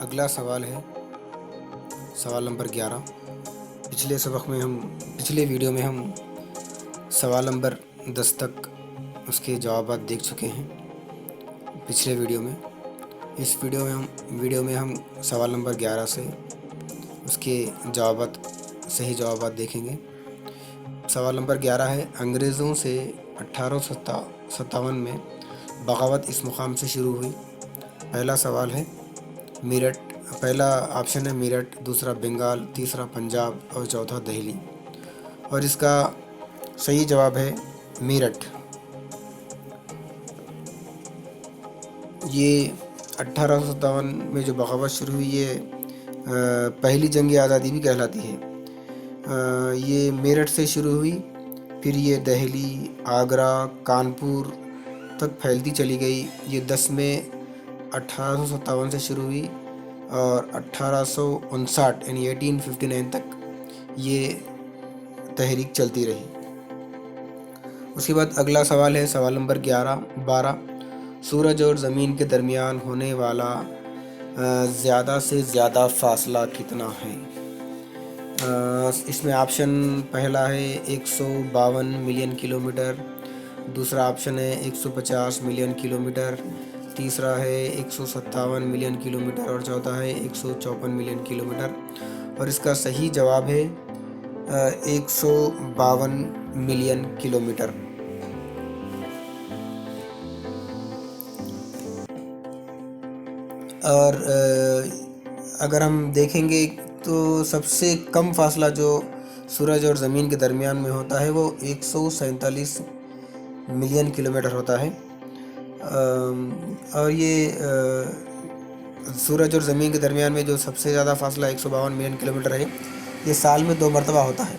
اگلا سوال ہے سوال نمبر 11۔ پچھلے ویڈیو میں ہم سوال نمبر 10 تک اس کے جوابات دیکھ چکے ہیں۔ پچھلے ویڈیو میں اس ویڈیو میں ہم سوال نمبر 11 سے اس کے صحیح جوابات دیکھیں گے۔ سوال نمبر 11 ہے، انگریزوں سے 1857 میں بغاوت اس مقام سے شروع ہوئی۔ پہلا آپشن ہے میرٹھ، دوسرا بنگال، تیسرا پنجاب اور چوتھا دہلی، اور اس کا صحیح جواب ہے میرٹھ۔ یہ 1857 میں جو بغاوت شروع ہوئی، یہ پہلی جنگ آزادی بھی کہلاتی ہے۔ یہ میرٹھ سے شروع ہوئی، پھر یہ دہلی، آگرہ، کانپور تک پھیلتی چلی گئی۔ یہ 10 میں 1857 سے شروع ہوئی اور 1859 یعنی 1859 تک یہ تحریک چلتی رہی۔ اس کے بعد اگلا سوال ہے سوال نمبر 12۔ سورج اور زمین کے درمیان ہونے والا زیادہ سے زیادہ فاصلہ کتنا ہے؟ اس میں آپشن پہلا ہے 152 ملین کلومیٹر، دوسرا آپشن ہے 150 ملین کلومیٹر، تیسرا ہے 157 ملین کلومیٹر اور چوتھا ہے 154 ملین کلومیٹر، اور اس کا صحیح جواب ہے 152 ملین کلومیٹر۔ اور اگر ہم دیکھیں گے تو سب سے کم فاصلہ جو سورج اور زمین کے درمیان میں ہوتا ہے وہ 147 ملین کلومیٹر ہوتا ہے، اور یہ سورج اور زمین کے درمیان میں جو سب سے زیادہ فاصلہ 152 ملین کلومیٹر ہے، یہ سال میں 2 مرتبہ ہوتا ہے،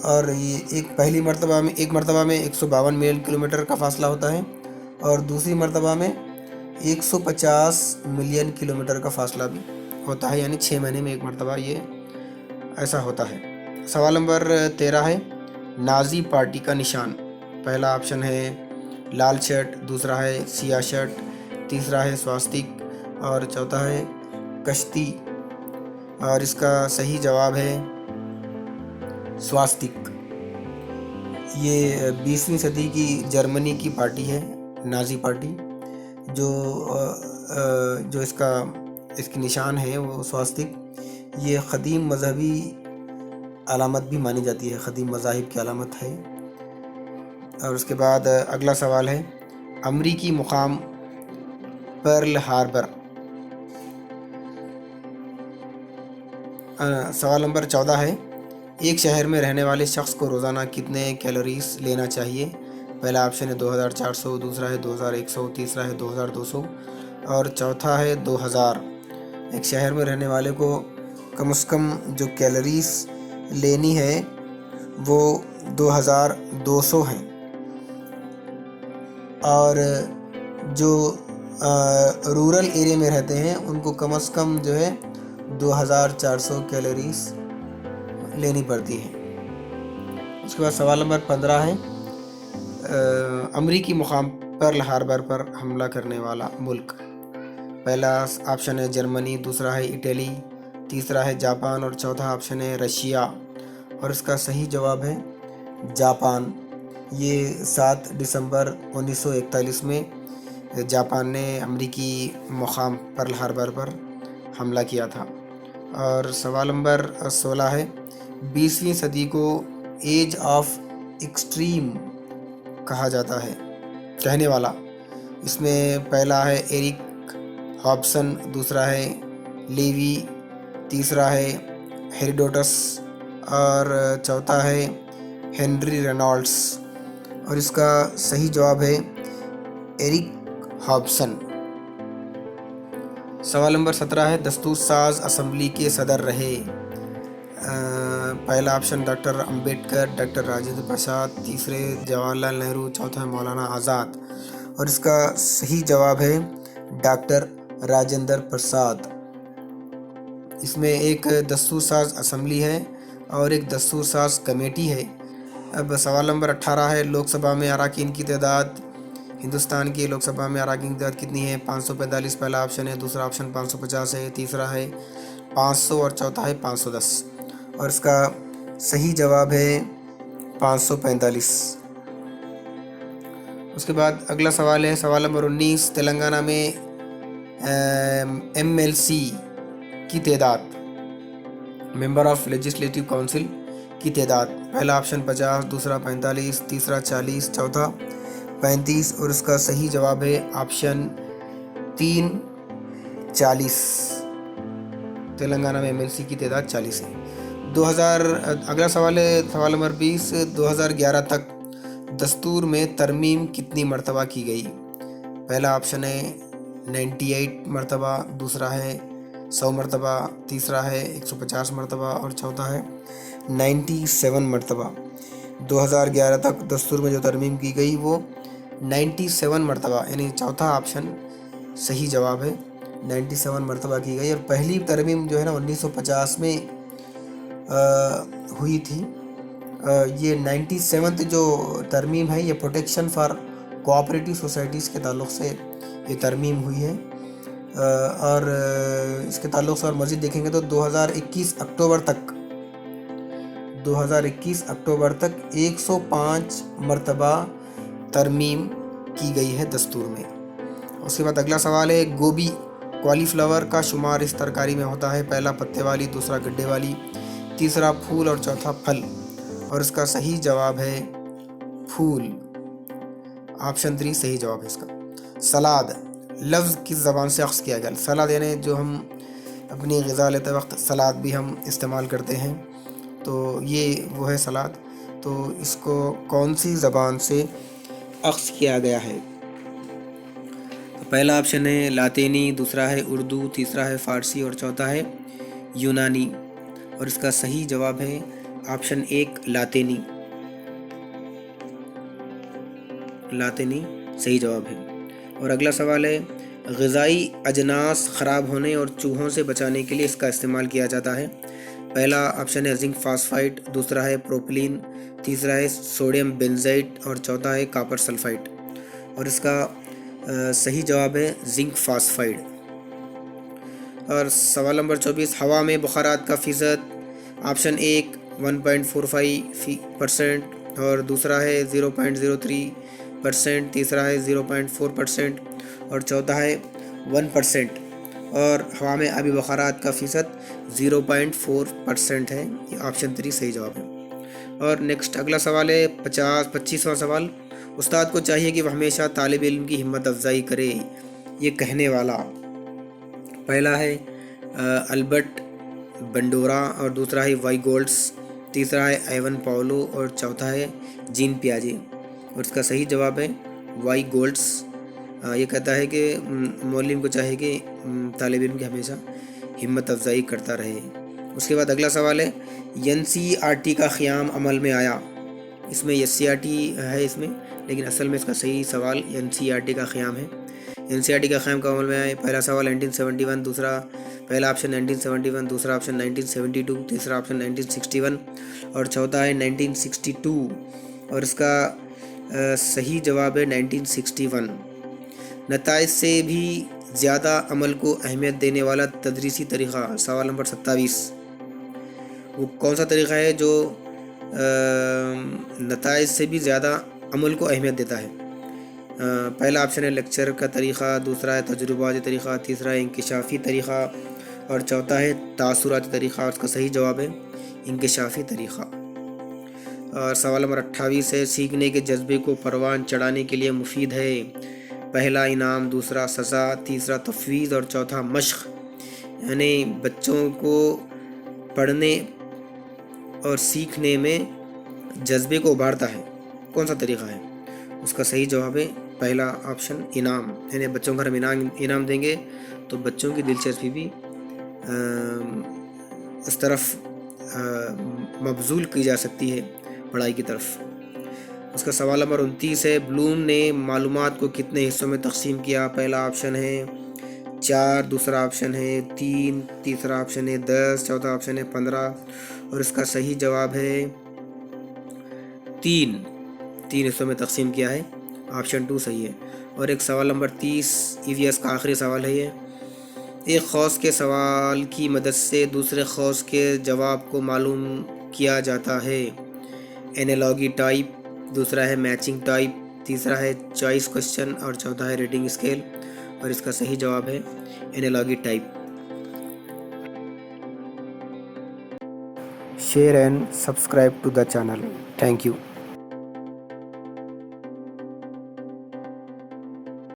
اور یہ ایک مرتبہ میں 152 ملین کلومیٹر کا فاصلہ ہوتا ہے، اور دوسری مرتبہ میں 150 ملین کلومیٹر کا فاصلہ بھی ہوتا ہے، یعنی 6 مہینے میں ایک مرتبہ یہ ایسا ہوتا ہے۔ سوال نمبر 13 ہے، نازی پارٹی کا نشان۔ پہلا آپشن ہے لال شرٹ، دوسرا ہے سیاہ شرٹ، تیسرا ہے سواستک اور چوتھا ہے کشتی، اور اس کا صحیح جواب ہے سواستک۔ یہ 20ویں صدی کی جرمنی کی پارٹی ہے، نازی پارٹی، جو اس کی نشان ہے وہ سواستک۔ یہ قدیم مذہبی علامت بھی مانی جاتی ہے، قدیم مذاہب کی علامت ہے۔ اور اس کے بعد اگلا سوال ہے، امریکی مقام پرل ہاربر۔ سوال نمبر 14 ہے، ایک شہر میں رہنے والے شخص کو روزانہ کتنے کیلوریز لینا چاہیے؟ پہلا آپشن ہے 2400، دوسرا ہے 2100، تیسرا ہے 2200 اور چوتھا ہے 2000۔ ایک شہر میں رہنے والے کو کم از کم جو کیلوریز لینی ہے وہ 2200 ہیں، اور جو رورل ایریا میں رہتے ہیں ان کو کم از کم جو ہے 2400 کیلوریز لینی پڑتی ہے۔ اس کے بعد سوال نمبر 15 ہے، امریکی مقام پرل ہاربر پر حملہ کرنے والا ملک۔ پہلا آپشن ہے جرمنی، دوسرا ہے اٹلی، تیسرا ہے جاپان اور چوتھا آپشن ہے رشیا، اور اس کا صحیح جواب ہے جاپان۔ یہ 7 دسمبر 1941 میں جاپان نے امریکی مقام پرل ہاربر پر حملہ کیا تھا۔ اور سوال نمبر 16 ہے، 20ویں صدی کو ایج آف ایکسٹریم کہا جاتا ہے، کہنے والا۔ اس میں پہلا ہے ایرک ہابسن، دوسرا ہے لیوی، تیسرا ہے ہیروڈوٹس اور چوتھا ہے ہنری رینالڈس، اور اس کا صحیح جواب ہے ایرک ہابسن۔ سوال نمبر 17 ہے، دستور ساز اسمبلی کے صدر رہے۔ پہلا option doctor Ambedkar, doctor Rajendra Prasad, تیسرے جواہر لال نہرو، چوتھا مولانا آزاد، اور اس کا صحیح جواب ہے ڈاکٹر راجندر پرساد۔ اس میں ایک دستور ساز اسمبلی ہے اور ایک دستور ساز کمیٹی ہے۔ اب سوال نمبر 18 ہے، لوک سبھا میں اراکین کی تعداد ہندوستان کی لوک سبھا میں اراکین کی تعداد کتنی ہے؟ 545 پہلا آپشن ہے، دوسرا آپشن 550 ہے، تیسرا ہے 500 اور چوتھا ہے 510، اور اس کا صحیح جواب ہے 545۔ اس کے بعد اگلا سوال ہے سوال نمبر 19، تلنگانہ میں MLC کی تعداد، ممبر آف لیجسلیٹو کونسل کی تعداد، پہلا آپشن 50، دوسرا 45، تیسرا 40، چوتھا 35، اور اس کا صحیح جواب ہے آپشن 3 40۔ تلنگانہ میں MLC کی تعداد 40 ہے۔ اگلا سوال ہے سوال نمبر 20، 2011 تک دستور میں ترمیم کتنی مرتبہ کی گئی؟ پہلا آپشن ہے 98 مرتبہ، دوسرا ہے 100 مرتبہ، تیسرا ہے 150 مرتبہ، اور چوتھا ہے 97 مرتبہ۔ 2011 تک دستور میں جو ترمیم کی گئی وہ 97 مرتبہ، یعنی چوتھا آپشن صحیح جواب ہے، 97 مرتبہ کی گئی۔ اور پہلی ترمیم جو ہے نا 1950 میں ہوئی تھی۔ یہ 97 جو ترمیم ہے یہ پروٹیکشن فار کوآپریٹو سوسائٹیز کے تعلق سے یہ ترمیم ہوئی ہے، اور اس کے تعلق سے اور مزید دیکھیں گے تو 2021 اکتوبر تک 105 مرتبہ ترمیم کی گئی ہے دستور میں۔ اس کے بعد اگلا سوال ہے گوبھی کالی فلاور کا شمار اس ترکاری میں ہوتا ہے؟ پہلا پتے والی، دوسرا گڈھے والی، تیسرا پھول اور چوتھا پھل، اور اس کا صحیح جواب ہے پھول، آپشن 3 صحیح جواب ہے اس کا۔ سلاد لفظ کس زبان سے اخذ کیا گیا؟ سلاد یعنی جو ہم اپنی غذا لیتے وقت سلاد بھی ہم استعمال کرتے ہیں، تو یہ وہ ہے سلاد، تو اس کو کون سی زبان سے اخذ کیا گیا ہے؟ پہلا آپشن ہے لاطینی، دوسرا ہے اردو، تیسرا ہے فارسی، اور چوتھا ہے یونانی، اور اس کا صحیح جواب ہے آپشن 1 لاطینی صحیح جواب ہے۔ اور اگلا سوال ہے غذائی اجناس خراب ہونے اور چوہوں سے بچانے کے لیے اس کا استعمال کیا جاتا ہے؟ پہلا آپشن ہے زنک فاسفائڈ، دوسرا ہے پروپلین، تیسرا ہے سوڈیم بینزائٹ، اور چوتھا ہے کاپر سلفائڈ، اور اس کا صحیح جواب ہے زنک فاسفائڈ۔ اور سوال نمبر 24، ہوا میں بخارات کا فیصد، آپشن 1 1.45%، اور دوسرا ہے 0.03%، تیسرا ہے 0.4%، اور چوتھا ہے 1%، اور ہوا میں آبی بخارات کا فیصد 0.4% ہے، یہ آپشن 3 صحیح جواب ہے۔ اور نیکسٹ اگلا سوال ہے 25واں سوال، استاد کو چاہیے کہ وہ ہمیشہ طالب علم کی ہمت افزائی کرے، یہ کہنے والا؟ پہلا ہے البرٹ بنڈورا، اور دوسرا ہے وائی گولڈس، تیسرا ہے ایون پاولو، اور چوتھا ہے جین پیاجے، اور اس کا صحیح جواب ہے وائی گولڈس۔ یہ کہتا ہے کہ معلم کو چاہیے کہ طالب علم کی ہمیشہ ہمت افزائی کرتا رہے۔ اس کے بعد اگلا سوال ہے NCERT کا قیام عمل میں آیا؟ اس میں SCERT ہے اس میں، لیکن اصل میں اس کا صحیح سوال NCERT کا قیام ہے۔ NCERT کا قیام کا عمل میں آیا، پہلا سوال 1971، پہلا آپشن 1971، دوسرا آپشن 1972، تیسرا آپشن 1961، اور چوتھا ہے 1962، اور اس کا صحیح جواب ہے 1961۔ نتائج سے بھی زیادہ عمل کو اہمیت دینے والا تدریسی طریقہ، سوال نمبر 27، وہ کون سا طریقہ ہے جو نتائج سے بھی زیادہ عمل کو اہمیت دیتا ہے؟ پہلا آپشن ہے لیکچر کا طریقہ، دوسرا ہے تجرباتی طریقہ، تیسرا ہے انکشافی طریقہ، اور چوتھا ہے تاثراتی طریقہ، اور اس کا صحیح جواب ہے انکشافی طریقہ۔ اور سوال نمبر 28 ہے سیکھنے کے جذبے کو پروان چڑھانے کے لیے مفید ہے؟ پہلا انعام، دوسرا سزا، تیسرا تفویض، اور چوتھا مشق، یعنی بچوں کو پڑھنے اور سیکھنے میں جذبے کو ابھارتا ہے، کون سا طریقہ ہے؟ اس کا صحیح جواب ہے پہلا آپشن انعام، یعنی بچوں کو ہم انعام دیں گے تو بچوں کی دلچسپی بھی اس طرف مبذول کی جا سکتی ہے، پڑھائی کی طرف۔ اس کا سوال نمبر 29 ہے بلوم نے معلومات کو کتنے حصوں میں تقسیم کیا؟ پہلا آپشن ہے 4، دوسرا آپشن ہے 3، تیسرا آپشن ہے 10، چوتھا آپشن ہے 15، اور اس کا صحیح جواب ہے 3 حصوں میں تقسیم کیا ہے۔ آپشن 2 صحیح ہے۔ اور ایک سوال نمبر 30 EVS کا آخری سوال ہے یہ، ایک قوس کے سوال کی مدد سے دوسرے قوس کے جواب کو معلوم کیا جاتا ہے۔ اینالوگی ٹائپ، دوسرا ہے میچنگ ٹائپ، تیسرا ہے چوائس کوشچن اور چوتھا ہے ریٹنگ اسکیل، اور اس کا صحیح جواب ہے analogy type. Share and subscribe to the channel. Thank you.